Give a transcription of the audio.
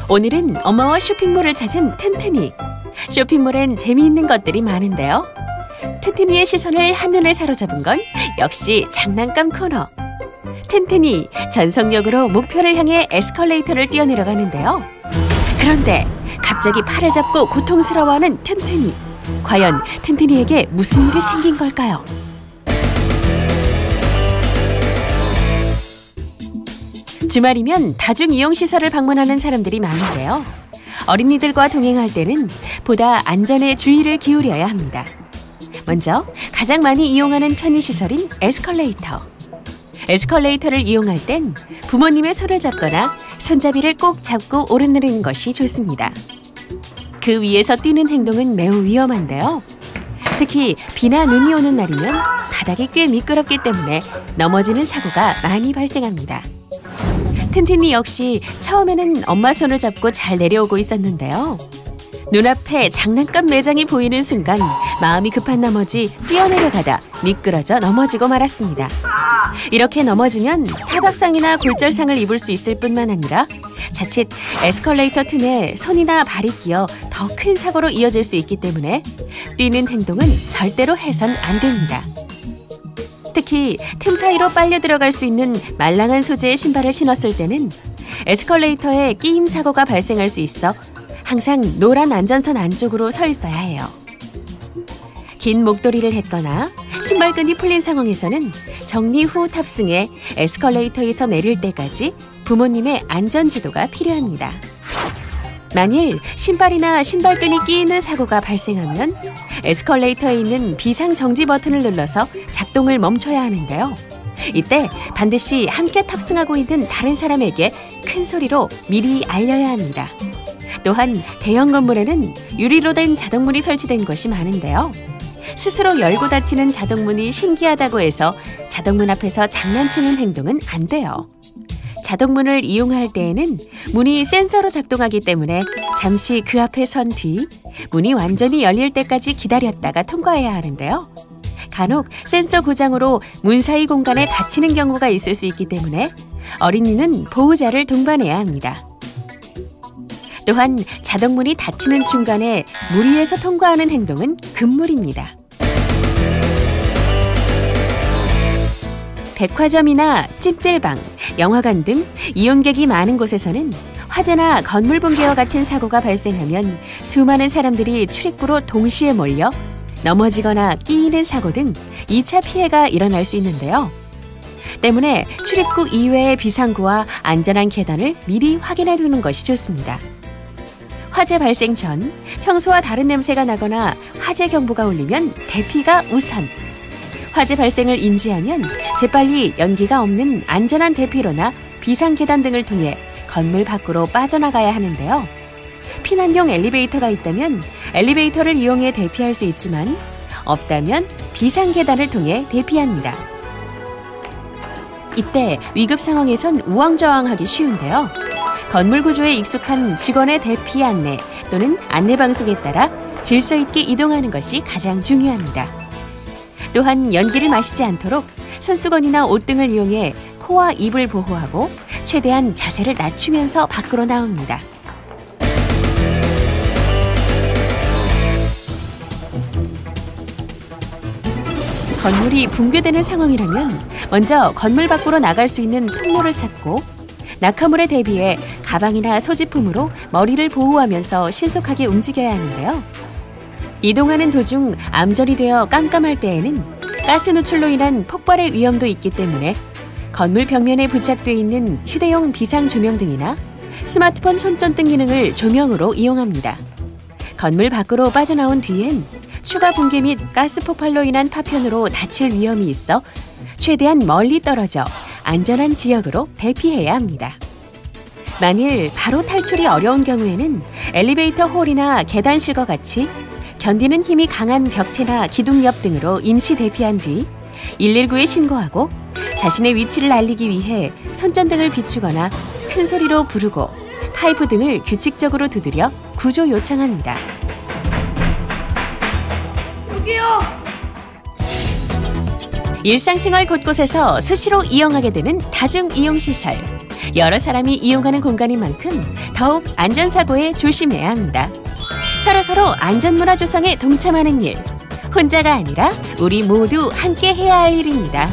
오늘은 엄마와 쇼핑몰을 찾은 튼튼이. 쇼핑몰엔 재미있는 것들이 많은데요. 튼튼이의 시선을 한눈에 사로잡은 건 역시 장난감 코너. 튼튼이 전속력으로 목표를 향해 에스컬레이터를 뛰어내려가는데요. 그런데 갑자기 팔을 잡고 고통스러워하는 튼튼이. 과연 튼튼이에게 무슨 일이 생긴 걸까요? 주말이면 다중이용시설을 방문하는 사람들이 많은데요. 어린이들과 동행할 때는 보다 안전에 주의를 기울여야 합니다. 먼저 가장 많이 이용하는 편의시설인 에스컬레이터. 에스컬레이터를 이용할 땐 부모님의 손을 잡거나 손잡이를 꼭 잡고 오르내리는 것이 좋습니다. 그 위에서 뛰는 행동은 매우 위험한데요. 특히 비나 눈이 오는 날이면 바닥이 꽤 미끄럽기 때문에 넘어지는 사고가 많이 발생합니다. 튼튼이 역시 처음에는 엄마 손을 잡고 잘 내려오고 있었는데요. 눈앞에 장난감 매장이 보이는 순간 마음이 급한 나머지 뛰어내려가다 미끄러져 넘어지고 말았습니다. 이렇게 넘어지면 타박상이나 골절상을 입을 수 있을 뿐만 아니라 자칫 에스컬레이터 틈에 손이나 발이 끼어 더 큰 사고로 이어질 수 있기 때문에 뛰는 행동은 절대로 해선 안 됩니다. 특히 틈 사이로 빨려 들어갈 수 있는 말랑한 소재의 신발을 신었을 때는 에스컬레이터에 끼임 사고가 발생할 수 있어 항상 노란 안전선 안쪽으로 서 있어야 해요. 긴 목도리를 했거나 신발끈이 풀린 상황에서는 정리 후 탑승해 에스컬레이터에서 내릴 때까지 부모님의 안전지도가 필요합니다. 만일 신발이나 신발끈이 끼이는 사고가 발생하면 에스컬레이터에 있는 비상정지 버튼을 눌러서 작동을 멈춰야 하는데요. 이때 반드시 함께 탑승하고 있는 다른 사람에게 큰 소리로 미리 알려야 합니다. 또한 대형 건물에는 유리로 된 자동문이 설치된 곳이 많은데요. 스스로 열고 닫히는 자동문이 신기하다고 해서 자동문 앞에서 장난치는 행동은 안 돼요. 자동문을 이용할 때에는 문이 센서로 작동하기 때문에 잠시 그 앞에 선 뒤 문이 완전히 열릴 때까지 기다렸다가 통과해야 하는데요. 간혹 센서 고장으로 문 사이 공간에 갇히는 경우가 있을 수 있기 때문에 어린이는 보호자를 동반해야 합니다. 또한 자동문이 닫히는 중간에 무리해서 통과하는 행동은 금물입니다. 백화점이나 찜질방, 영화관 등 이용객이 많은 곳에서는 화재나 건물 붕괴와 같은 사고가 발생하면 수많은 사람들이 출입구로 동시에 몰려 넘어지거나 끼이는 사고 등 2차 피해가 일어날 수 있는데요. 때문에 출입구 이외의 비상구와 안전한 계단을 미리 확인해 두는 것이 좋습니다. 화재 발생 전 평소와 다른 냄새가 나거나 화재 경보가 울리면 대피가 우선. 화재 발생을 인지하면 재빨리 연기가 없는 안전한 대피로나 비상계단 등을 통해 건물 밖으로 빠져나가야 하는데요. 피난용 엘리베이터가 있다면 엘리베이터를 이용해 대피할 수 있지만 없다면 비상계단을 통해 대피합니다. 이때 위급 상황에선 우왕좌왕하기 쉬운데요. 건물 구조에 익숙한 직원의 대피 안내 또는 안내 방송에 따라 질서 있게 이동하는 것이 가장 중요합니다. 또한 연기를 마시지 않도록 손수건이나 옷 등을 이용해 코와 입을 보호하고 최대한 자세를 낮추면서 밖으로 나옵니다. 건물이 붕괴되는 상황이라면 먼저 건물 밖으로 나갈 수 있는 통로를 찾고 낙하물에 대비해 가방이나 소지품으로 머리를 보호하면서 신속하게 움직여야 하는데요. 이동하는 도중 암전이 되어 깜깜할 때에는 가스 누출로 인한 폭발의 위험도 있기 때문에 건물 벽면에 부착돼 있는 휴대용 비상 조명등이나 스마트폰 손전등 기능을 조명으로 이용합니다. 건물 밖으로 빠져나온 뒤엔 추가 붕괴 및 가스 폭발로 인한 파편으로 다칠 위험이 있어 최대한 멀리 떨어져 안전한 지역으로 대피해야 합니다. 만일 바로 탈출이 어려운 경우에는 엘리베이터 홀이나 계단실과 같이 견디는 힘이 강한 벽체나 기둥 옆 등으로 임시 대피한 뒤 119에 신고하고 자신의 위치를 알리기 위해 손전등을 비추거나 큰 소리로 부르고 파이프 등을 규칙적으로 두드려 구조 요청합니다. 여기요! 일상생활 곳곳에서 수시로 이용하게 되는 다중이용시설. 여러 사람이 이용하는 공간인 만큼 더욱 안전사고에 조심해야 합니다. 서로서로 안전문화 조성에 동참하는 일, 혼자가 아니라 우리 모두 함께 해야 할 일입니다.